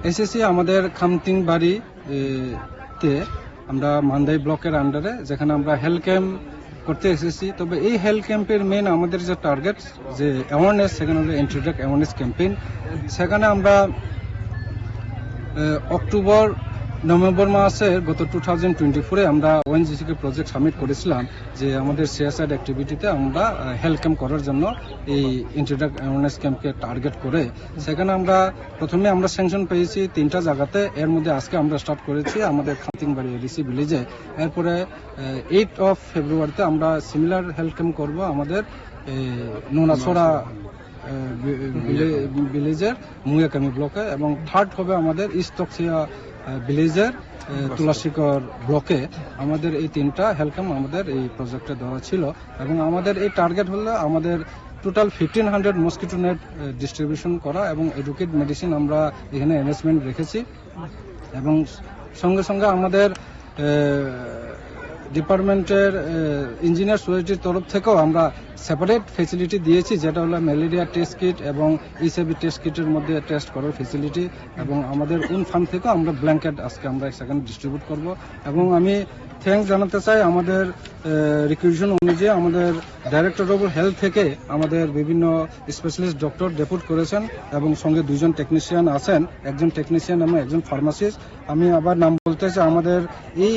SSC আমাদের খামতিংবাড়ি তে আমরা মান্দাই ব্লকের আন্ডারে যেখানে আমরা হেলথ ক্যাম্প করতে এসেছি। তবে এই হেলথ ক্যাম্পের মেন আমাদের যে টার্গেট যে অ্যাওয়ারনেস, সেখানে হলো ইন্ট্রোডাক্ট অ্যাওয়ারনেস ক্যাম্পেইন। সেখানে আমরা অক্টোবর নভেম্বর মাসের গত 2024-এ আমরা ওএনজিসিকে প্রজেক্ট সাবমিট করেছিলাম যে আমাদের সিএসআর অ্যাক্টিভিটিতে আমরা হেলথ ক্যাম্প করার জন্য এই ইন্ট্রোডাক্ট অ্যাওয়ারনেস ক্যাম্পকে টার্গেট করে সেখানে আমরা প্রথমে আমরা স্যাংশন পেয়েছি 3টা জায়গাতে। এর মধ্যে আজকে আমরা স্টার্ট করেছি আমাদের খামতিংবাড়ি এডিসি ভিলেজে। এরপরে 8 ফেব্রুয়ারিতে আমরা সিমিলার হেলথ ক্যাম্প করব আমাদের নোনাছড়া ভিলেজের মুয়াকামি ব্লকে, এবং থার্ড হবে আমাদের ইস্ট তকসিয়া ভিলেজের তুলাশিকর ব্লকে। আমাদের এই 3টা হেলথ ক্যাম্প আমাদের এই প্রজেক্টে দেওয়া ছিল, এবং আমাদের এই টার্গেট হলো আমাদের টোটাল 1500 মসকিটো নেট ডিস্ট্রিবিউশন করা, এবং এডুকেট মেডিসিন আমরা এখানে অ্যারেঞ্জমেন্ট রেখেছি। এবং সঙ্গে সঙ্গে আমাদের ডিপার্টমেন্টের ইঞ্জিনিয়ার সোসাইটির তরফ থেকেও আমরা সেপারেট ফেসিলিটি দিয়েছি, যেটা হলো ম্যালেরিয়া টেস্ট কিট এবং ইসিবি টেস্ট কিটের মধ্যে টেস্ট করার ফেসিলিটি। এবং আমাদের ওন ফান্ড থেকেও আমরা ব্ল্যাঙ্কেট আজকে আমরা সেখানে ডিস্ট্রিবিউট করব। এবং আমি থ্যাঙ্কস জানাতে চাই আমাদের রিকুইজিশন অনুযায়ী আমাদের ডাইরেক্টর অফ হেলথ থেকে আমাদের বিভিন্ন স্পেশালিস্ট ডক্টর ডেপুট করেছেন, এবং সঙ্গে 2জন টেকনিশিয়ান আছেন, একজন টেকনিশিয়ান এবং একজন ফার্মাসিস্ট। আমি আবার নাম বলতে চাই, আমাদের এই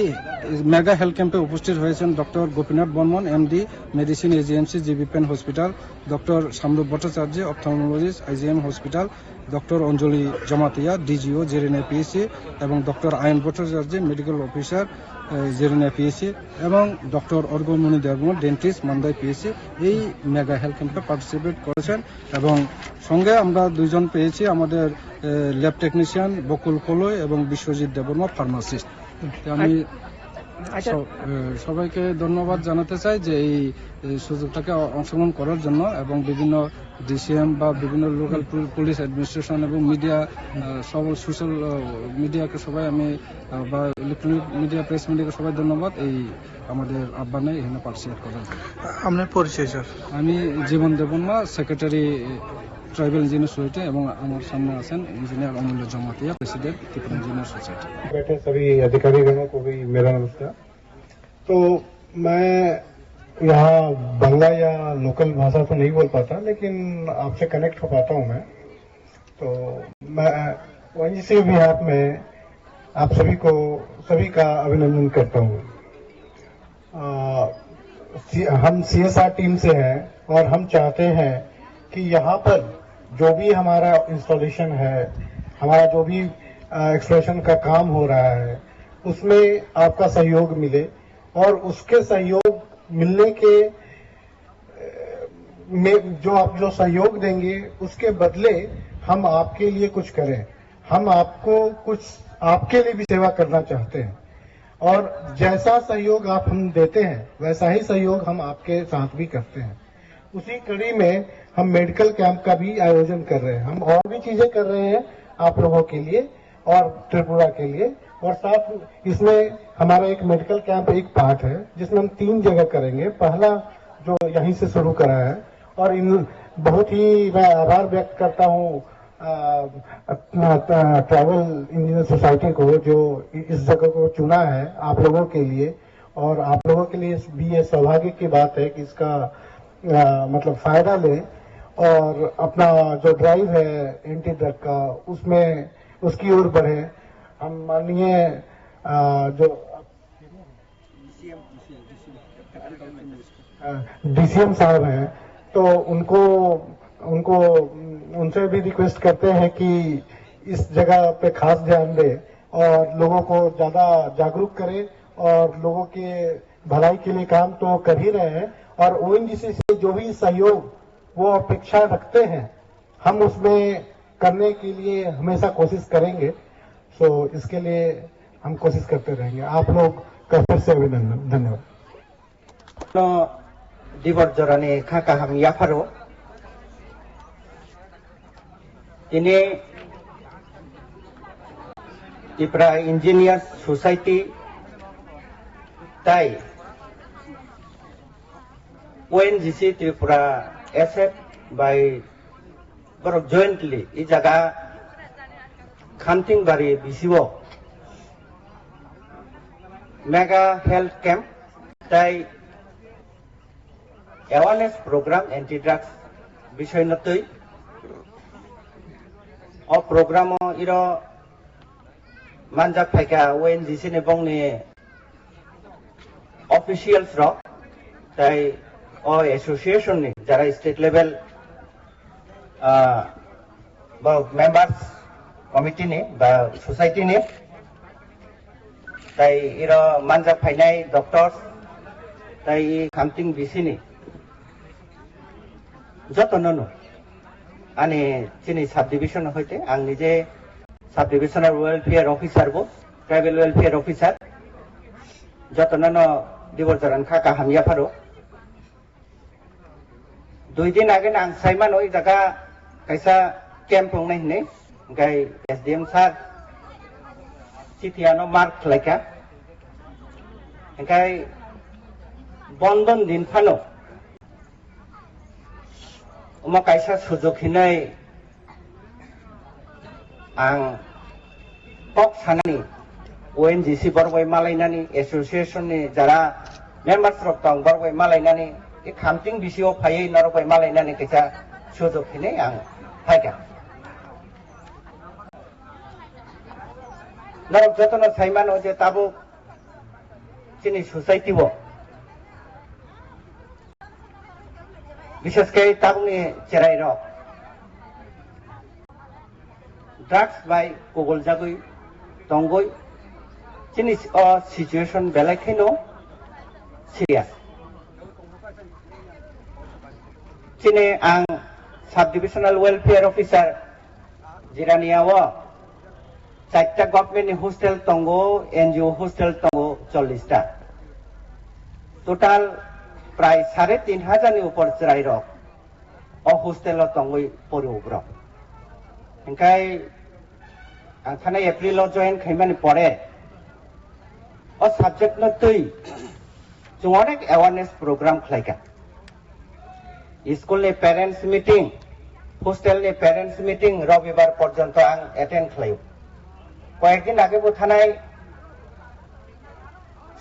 মেগা হেলথ ক্যাম্পে উপস্থিত হয়েছেন doctor Gopinath Barman, MD, medicine, AGMC, GB Pant hospital; doctor Shamrup Bhattacharya, ophthalmologist, IGM hospital; doctor Anjali Jamatia, DGO, Jirania PSC; এবং doctor Ayan Bhattacharya, medical officer, Jirania PSC; এবং doctor Arghamani Debbarman, dentist, Mandai PSC এই মেগা হেলথ ক্যাম্পে পার্টিসিপেট করেছেন। এবং সঙ্গে আমরা 2জন পেয়েছি আমাদের ল্যাব টেকনিশিয়ান বকুল কলই এবং বিশ্বজিৎ দেববর্মা, ফার্মাসিস্ট। আমি সবাইকে ধন্যবাদ জানাতে চাই যে এই সুযোগটাকে অংশগ্রহণ করার জন্য, এবং বিভিন্ন ডিসিএম বা বিভিন্ন লোকাল পুলিশ অ্যাডমিনিস্ট্রেশন এবং মিডিয়া, সব সোশ্যাল মিডিয়াকে সবাই আমি, বা ইলেকট্রনিক মিডিয়া, প্রেস মিডিয়াকে সবাই ধন্যবাদ এই আমাদের আহ্বানে এখানে পার্টিসিপেট করার জন্য। আপনার পরিচয় স্যার? আমি Jiban Debbarma, secretary tribal engineer society, এবং আমার সামনে আছেন engineer Amulya Jamatia, president Tripura engineer society. बैठे सभी अधिकारीगणों को भी मेरा नमस्कार। तो मैं यहाँ बांग्ला या लोकल भाषा तो नहीं बोल पाता, लेकिन आपसे कनेक्ट हो पाता हूँ मैं। तो मैं ओएनजीसी बिहार में आप सभी का अभिनंदन करता हूँ। हम सीएसआर टीम से हैं, और हम चाहते हैं कि यहाँ पर जो भी हमारा इंस्टॉलेशन है, हमारा जो भी एक्सप्लोरेशन का काम हो रहा है, उसमें आपका सहयोग मिले, और उसके सहयोग मिलने के में जो आप जो सहयोग देंगे उसके बदले हम आपके लिए कुछ करें। हम आपको कुछ आपके लिए भी सेवा करना चाहते हैं, और जैसा सहयोग आप हम देते हैं वैसा ही सहयोग हम आपके साथ भी करते हैं। उसी कड़ी में हम मेडिकल कैंप का भी आयोजन कर रहे हैं। हम और भी चीजें कर रहे हैं आप लोगों के लिए और त्रिपुरा के लिए, और साथ इसमें हमारा एक मेडिकल कैंप एक पार्ट है, जिसमें हम 3 जगह करेंगे। पहला जो यहीं से शुरू करा है, और इन बहुत ही मैं आभार व्यक्त करता हूँ ट्राइबल इंजीनियर सोसाइटी को, जो इस जगह को चुना है आप लोगों के लिए। और आप लोगों के लिए भी ये सौभाग्य की बात है कि इसका मतलब फायदा ले, और अपना जो ड्राइव है एंटी ड्रग का, उसमें उसकी ओर बढ़े। हम माननीय जो डीसीएम साहब हैं, तो उनसे भी रिक्वेस्ट करते हैं कि इस जगह पे खास ध्यान दे, और लोगों को ज्यादा जागरूक करें, और लोगों के भलाई के लिए काम तो कर ही रहे हैं। और ओएनजीसी से जो भी सहयोग वो अपेक्षा रखते हैं, हम उसमें करने के लिए हमेशा कोशिश करेंगे। सो इसके लिए हम कोशिश करते रहेंगे। आप लोग का फिर से अभिनंदन, धन्यवाद। दिवस जरानी खाका हम याफारो इन्हें त्रिपुरा इंजीनियर सोसाइटी ताई ONGC Tripura SF by jointly इस जगह খামতিংবাড়ি বিসিও মেগা হেলথ ক্যাম্প তাই অ্যাওয়ারনেস প্রোগ্রাম এন্টি ড্রাগস বিষয় নতই অ প্রোগ্রাম ইর মানজাক ফাইকা ওএনজিসি নে বংনি অফিসিয়ালস র তাই অ অ্যাসোসিয়েশন নি যারা স্টেট লেভেল বা মেম্বার্স কমিটি নি বা সোসাইটি নি তাই ইর মানজাক ফাইনাই ডক্টরস তাই খামতিং বিসিনি যতন आनी चिनी सब डिविजन होते आं निजे सब डिविजनल वेलफेयर ऑफिसर बो ट्राइबल वेलफेयर ऑफिसर जतन दिवरजरन खाका हामिया फारो 2 दिन आगे आं साइमान ओइ जगह कैसा कैंप होंगे ने गाय एसडीएम सर चिथियानो मार्क लाइका गाय बंधन दिन फानो उमा कैसा सुजुग हिनै आं पक सानानि ओएनजीसी बरगय मालायनानि एसोसिएशन नि जारा मेम्बार्स रक दं बरगय मालायनानि ए खामतिं बिसिओ फायै नरगय मालायनानि कैसा सुजुग हिनै आं फायगा नरक जतन साइमान जे ताबो चिनि सोसाइटी बो विशेष के ताबुनि चेराइ र ड्राग्स बाय कोगल जागै दंगै चिनि सिचुएशन बेलायखैनो सिरियास चिनि आं सब डिविजनल वेलफेयर ऑफिसर जिरानियाव 4टा गभर्नमेंट हॉस्टेल दंगो एनजीओ हॉस्टेल दंगो 40 टा टोटाल प्राय 3,500 नि ऊपर चराइ र अ हॉस्टेल दंगै परिउब्र ओंखाय आं थानाय एप्रिल जॉइन खैमानि परे अ सब्जेक्ट न तै जों अनेक अवेयरनेस प्रोग्राम खलायगा स्कूल नि पेरेंट्स मीटिंग हॉस्टेल नि पेरेंट्स मीटिंग रविवार पर्यंत आं अटेंड खलायो कयेक दिन आगे बो थानाय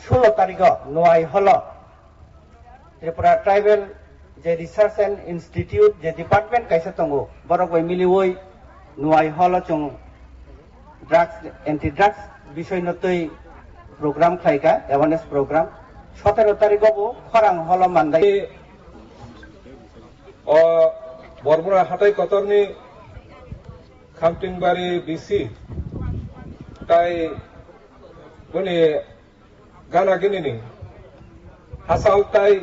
16 तारिख नय हल Tripura tribal J research and institute J department कैसे दंगो बरगय मिलिवै नुवाय हल जों ड्राग्स एंटी ड्राग्स विषय नतै प्रोग्राम खायगा अवेयरनेस प्रोग्राम 17 तारिख बो खरां हल मानदाय अ बरमुरा हाथाय कतरनि खामतिंबारि बिसि ताय बनि गाना गिनिनि हासाव ताय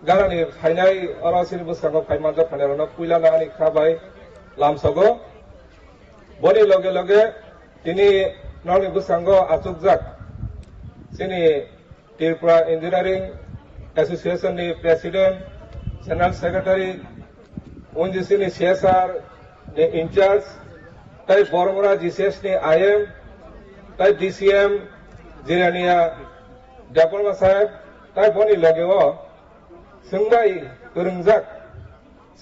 गानानि फाइनाय अरासिनि बुसांगो फाइमानजा फाइनारनो पुइलानानि खाबाय लामसगो बनि लगे लगे तिनि ननि बुसांगो आचुकजाक सिनि त्रिपुरा इंजिनियरिंग एसोसिएशन नि प्रेसिडेंट जनरल सेक्रेटरी ओएनजीसी नि सीएसआर नि इंचार्ज ताय बरमुरा जीसीएस नि आईएम ताय डीसीएम जिरानिया डेपलमा साहेब ताय बनि लगेओ संगाई गोरोंजाक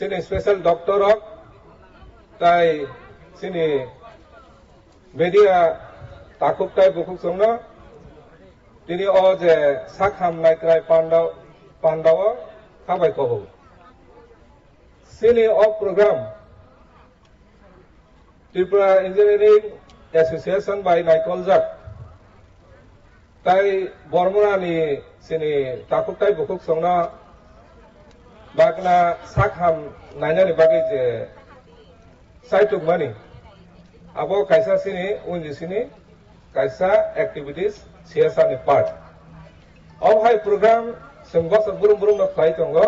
सिनि स्पेशल डॉक्टर ताय सिनि मीडिया ताकुब ताय बुकुक संनो तिनि अ जे साखाम नायक्राय पांडाव खाबाय कहो सिनि अ प्रोग्राम त्रिपुरा इंजीनियरिंग एसोसिएशन बाय नायकलजाक ताय बरमुरानि सिनि ताकुब ताय बुकुक संनो बागना साखाम नायनानि बागै जे साइटुक मानि आबो कैसा सिनि उनजिसिनि कैसा एक्टिविटीज सीएसआर नि पार्ट अब हाय प्रोग्राम जों बसर बुरुम बुरुम न फ्लाइ दंगो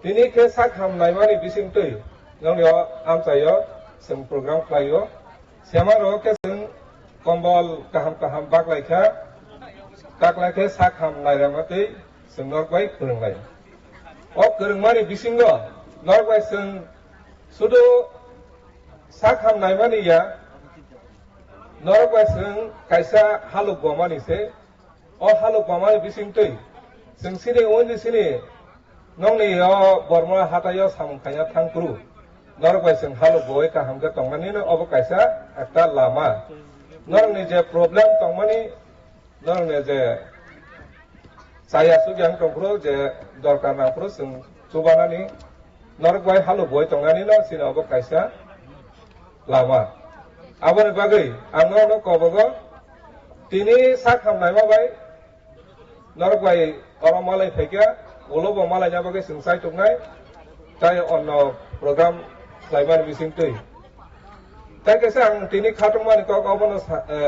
दिनि के साखाम नायमानि बिसिं तै जोंनिया आमचायो जों प्रोग्राम फ्लाइयो सेमारो के जों कम्बल काहाम काहाम बागलायखे साखाम नायरामातै जों नरबाय फोरोंनाय अब गोरोंमानि बिसिंगो नरबाय जों सुदु साखाम नायमानिया नरबाय जों कैसा हालुक गमानिसे अ हालुक गमानि बिसिं तै जों सिनि ओनजिसिनि नंनि बरमा हाथायाव सामखाया थांक्रु নরক বাইসং হালো বই কাহাম কে তংমানি না অব কাইসা একটা লামা নরক নি যে প্রবলেম তংমানি নরক নি যে saya sugyang tongkro je dorkar nangkro sing subanani norok bai halu boi tongani no sina obo kaisa lama aboni bagai angno no kobogo tini sak hamnai ma bai norok bai oro malai thekya ulobo malai nya bagai sing sai tungnai tai onno program saiban bising tui tai kaisa ang tini khatungmani ko obono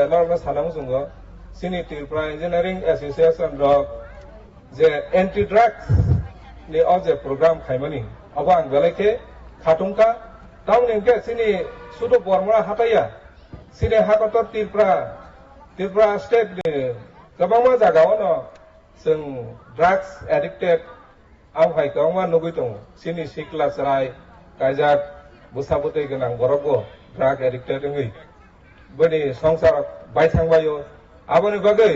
norok no salam sungo sini Tripura Engineering Association rok যে anti drugs ni o je program khaimani aba ang beleke khatungka tawningke sini sudo bormora hataya sini hakotor Tripura state ni kabangma jagao no जों drugs addicted ang hai kawma nugui tong sini sikla sarai kaijak busabutai ganang borogo drug addicted ngi bani songsar baithangbayo aboni bagai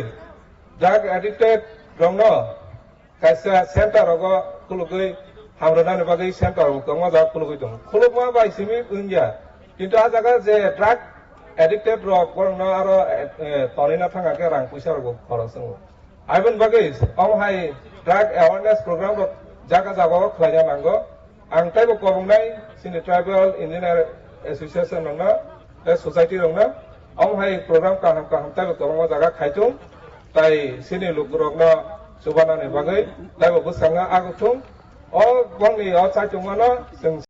drug addicted rongno kaisa center rogo kulugui hamrana bagai center rogo kawma ja kulugui tong kulugma bai simi unja kintu a jaga je drug addicted rog borno aro tonina thanga ke rang puisa rogo khorosung Ivan Bagais, hai drug awareness program rok jaga jaga khlaiya nango ang taibo kobongnai sini tribal engineer association rongna society rongna hai program kaham taibo kobongo jaga khaitung tai sini lugrokna subana ni bagai taibo busanga agutung bongni chaitung mana